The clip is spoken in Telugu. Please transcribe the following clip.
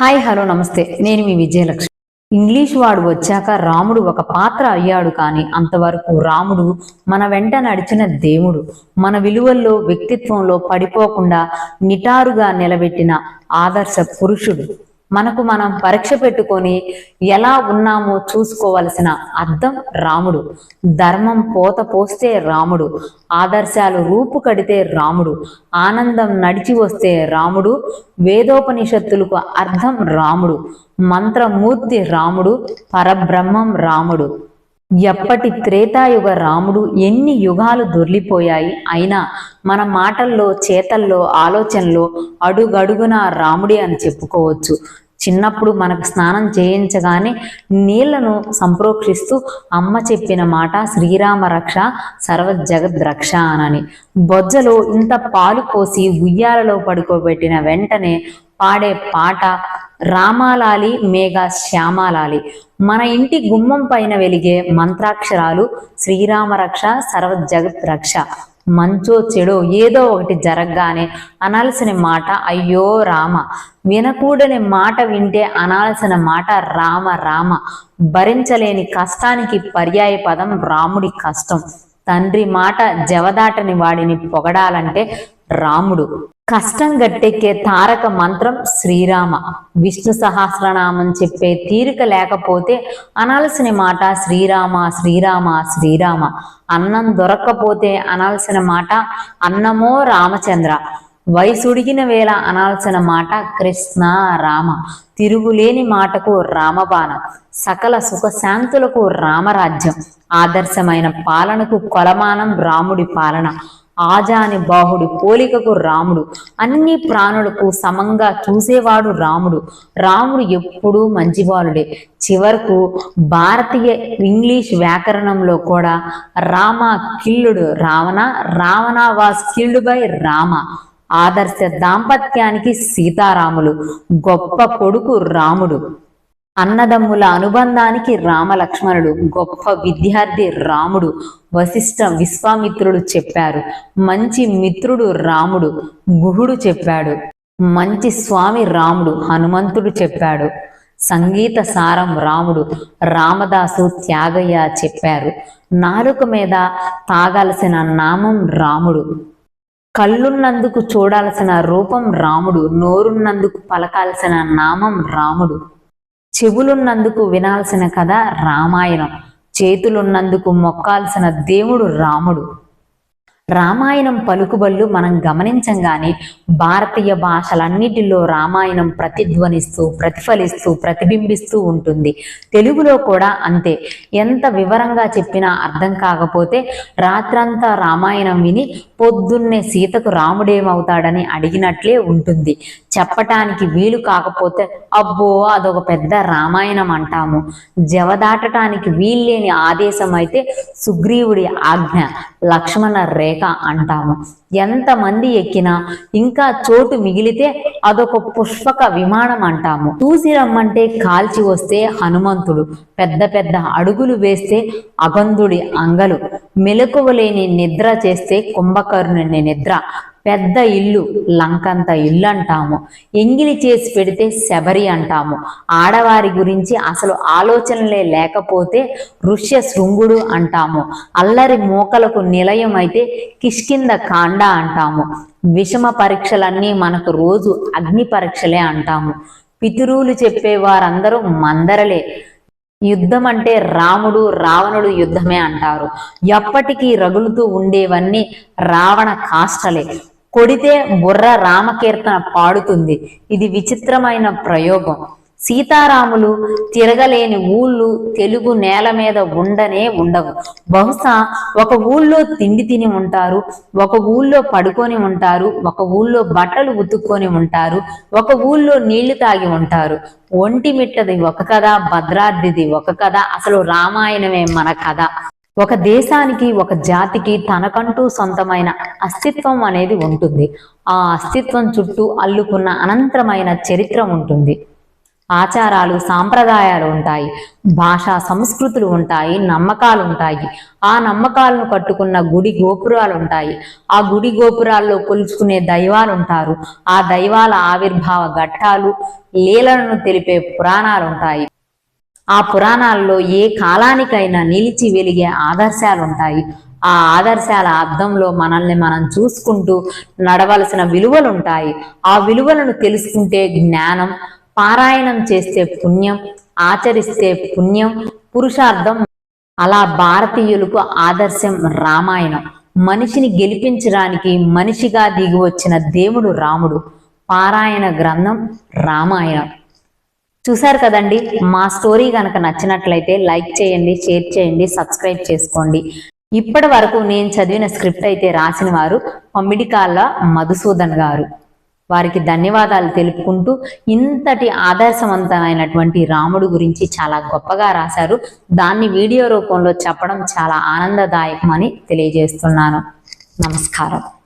హాయ్ హలో నమస్తే, నేను మీ విజయలక్ష్మి. ఇంగ్లీష్ వాడు వచ్చాక రాముడు ఒక పాత్ర అయ్యాడు, కానీ అంతవరకు రాముడు మన వెంట నడిచిన దేవుడు. మన విలువల్లో వ్యక్తిత్వంలో పడిపోకుండా నిటారుగా నిలబెట్టిన ఆదర్శ పురుషుడు. మనకు మనం పరీక్ష పెట్టుకొని ఎలా ఉన్నామో చూసుకోవలసిన అర్థం రాముడు. ధర్మం పోత పోస్తే రాముడు, ఆదర్శాలు రూపు కడితే రాముడు, ఆనందం నడిచి వస్తే రాముడు, వేదోపనిషత్తులకు అర్థం రాముడు, మంత్రమూర్తి రాముడు, పరబ్రహ్మం రాముడు. ఎప్పటి త్రేతాయుగ రాముడు ఎన్ని యుగాలు దొర్లిపోయాయి, అయినా మన మాటల్లో చేతల్లో ఆలోచనలో అడుగడుగున రాముడే అని చెప్పుకోవచ్చు. చిన్నప్పుడు మనకు స్నానం చేయించగానే నీళ్లను సంప్రోక్షిస్తూ అమ్మ చెప్పిన మాట శ్రీరామ రక్ష సర్వజగద్రక్ష అనని. బొజ్జలో ఇంత పాలు పోసి ఉయ్యాలలో పడుకోబెట్టిన వెంటనే పాడే పాట రామాలాలి మేఘ శ్యామాలాలి. మన ఇంటి గుమ్మం పైన వెలిగే మంత్రాక్షరాలు శ్రీరామ రక్ష సర్వజగత్ రక్ష. మంచో చెడో ఏదో ఒకటి జరగగానే అనాల్సిన మాట అయ్యో రామ. వినకూడని మాట వింటే అనాల్సిన మాట రామ రామ. భరించలేని కష్టానికి పర్యాయ పదం రాముడి కష్టం. తండ్రి మాట జవదాటని వాడిని పొగడాలంటే రాముడు. కష్టం గట్టెక్కే తారక మంత్రం శ్రీరామ. విష్ణు సహస్రనామం చెప్పే తీరిక లేకపోతే అనాల్సిన మాట శ్రీరామ శ్రీరామ శ్రీరామ. అన్నం దొరక్కపోతే అనాల్సిన మాట అన్నమో రామచంద్ర. వయసుడిగిన వేళ అనాల్సిన మాట కృష్ణ రామ. తిరుగులేని మాటకు రామబాణం. సకల సుఖశాంతులకు రామరాజ్యం. ఆదర్శమైన పాలనకు కొలమానం రాముడి పాలన. ఆజాని బాహుడి పోలికకు రాముడు. అన్ని ప్రాణులకు సమంగా చూసేవాడు రాముడు. రాముడు ఎప్పుడూ మంచివాలుడే. చివరకు భారతీయ ఇంగ్లీష్ వ్యాకరణంలో కూడా రామ కిల్లుడు Ravana, Ravana was killed by Rama. ఆదర్శ దాంపత్యానికి సీతారాములు. గొప్ప కొడుకు రాముడు. అన్నదమ్ముల అనుబంధానికి రామలక్ష్మణుడు. గొప్ప విద్యార్థి రాముడు. వశిష్ఠ విశ్వామిత్రుడు చెప్పారు. మంచి మిత్రుడు రాముడు గుహుడు చెప్పాడు. మంచి స్వామి రాముడు హనుమంతుడు చెప్పాడు. సంగీత సారం రాముడు రామదాసు త్యాగయ్య చెప్పారు. నాలుక మీద తాగాల్సిన నామం రాముడు. కళ్ళున్నందుకు చూడాల్సిన రూపం రాముడు. నోరున్నందుకు పలకాల్సిన నామం రాముడు. చెవులున్నందుకు వినాల్సిన కథ రామాయణం. చేతులున్నందుకు మొక్కాల్సిన దేవుడు రాముడు. రామాయణం పలుకుబళ్ళు మనం గమనించంగానే భారతీయ భాషలన్నిటిలో రామాయణం ప్రతిధ్వనిస్తూ ప్రతిఫలిస్తూ ప్రతిబింబిస్తూ ఉంటుంది. తెలుగులో కూడా అంతే. ఎంత వివరంగా చెప్పినా అర్థం కాకపోతే రాత్రంతా రామాయణం విని పొద్దున్నే సీతకు రాముడేమవుతాడని అడిగినట్లే ఉంటుంది. చెప్పటానికి వీలు కాకపోతే అబ్బో అదొక పెద్ద రామాయణం అంటాము. జవదాటటానికి వీల్లేని ఆదేశం అయితే సుగ్రీవుడి ఆజ్ఞ, లక్ష్మణ రేఖ అంటాము. ఎంతమంది ఎక్కినా ఇంకా చోటు మిగిలితే అదొక పుష్పక విమానం అంటాము. చూసి రమ్మంటే కాల్చి వస్తే హనుమంతుడు. పెద్ద పెద్ద అడుగులు వేస్తే అగంధుడి అంగలు. మెలకువలేని నిద్ర చేస్తే కుంభకర్ణుని నిద్ర. పెద్ద ఇల్లు లంకంత ఇల్లు అంటాము. ఎంగిలి చేసి పెడితే శబరి అంటాము. ఆడవారి గురించి అసలు ఆలోచనలే లేకపోతే ఋష్య శృంగుడు అంటాము. అల్లరి మోకలకు నిలయం అయితే కిష్కింద కాండ అంటాము. విషమ పరీక్షలన్నీ మనకు రోజు అగ్ని పరీక్షలే అంటాము. పితురులు చెప్పేవారందరూ మందరలే. యుద్ధం అంటే రాముడు రావణుడు యుద్ధమే అంటారు. ఎప్పటికీ రగులుతూ ఉండేవన్నీ రావణ కాష్టలే. కొడితే బుర్ర రామకీర్తన పాడుతుంది. ఇది విచిత్రమైన ప్రయోగం. సీతారాములు తిరగలేని ఊళ్ళు తెలుగు నేల మీద ఉండనే ఉండవు. బహుశా ఒక ఊళ్ళో తిండి తిని ఉంటారు, ఒక ఊళ్ళో పడుకొని ఉంటారు, ఒక ఊళ్ళో బట్టలు ఉతుక్కొని ఉంటారు, ఒక ఊళ్ళో నీళ్లు తాగి ఉంటారు. ఒంటి మిట్టది ఒక కథ, భద్రాద్రిది ఒక కథ. అసలు రామాయణమే మన కథ. ఒక దేశానికి ఒక జాతికి తనకంటూ సొంతమైన అస్తిత్వం అనేది ఉంటుంది. ఆ అస్తిత్వం చుట్టూ అల్లుకున్న అనంతమైన చరిత్ర ఉంటుంది. ఆచారాలు సాంప్రదాయాలు ఉంటాయి, భాషా సంస్కృతులు ఉంటాయి, నమ్మకాలు ఉంటాయి. ఆ నమ్మకాలను కట్టుకున్న గుడి గోపురాలు ఉంటాయి. ఆ గుడి గోపురాల్లో కొలుచుకునే దైవాలు ఉంటారు. ఆ దైవాల ఆవిర్భావ ఘట్టాలు, లీలలను తెలిపే పురాణాలు ఉంటాయి. ఆ పురాణాల్లో ఏ కాలానికైనా నిలిచి వెలిగే ఆదర్శాలు ఉంటాయి. ఆ ఆదర్శాల అద్దంలో మనల్ని మనం చూసుకుంటూ నడవలసిన విలువలు ఉంటాయి. ఆ విలువలను తెలుసుకుంటే జ్ఞానం, పారాయణం చేస్తే పుణ్యం, ఆచరిస్తే పుణ్యం, పురుషార్థం. అలా భారతీయులకు ఆదర్శం రామాయణం. మనిషిని గెలిపించడానికి మనిషిగా దిగి వచ్చిన దేవుడు రాముడు. పారాయణ గ్రంథం రామాయణం. చూశారు కదండి. మా స్టోరీ కనుక నచ్చినట్లయితే లైక్ చేయండి, షేర్ చేయండి, సబ్స్క్రైబ్ చేసుకోండి. ఇప్పటి వరకు నేను చదివిన స్క్రిప్ట్ అయితే రాసిన వారు పమ్మిడికాళ్ళ మధుసూదన్ గారు. వారికి ధన్యవాదాలు తెలుపుకుంటూ ఇంతటి ఆదర్శవంతమైనటువంటి రాముడు గురించి చాలా గొప్పగా రాశారు. దాన్ని వీడియో రూపంలో చెప్పడం చాలా ఆనందదాయకమని తెలియజేస్తున్నాను. నమస్కారం.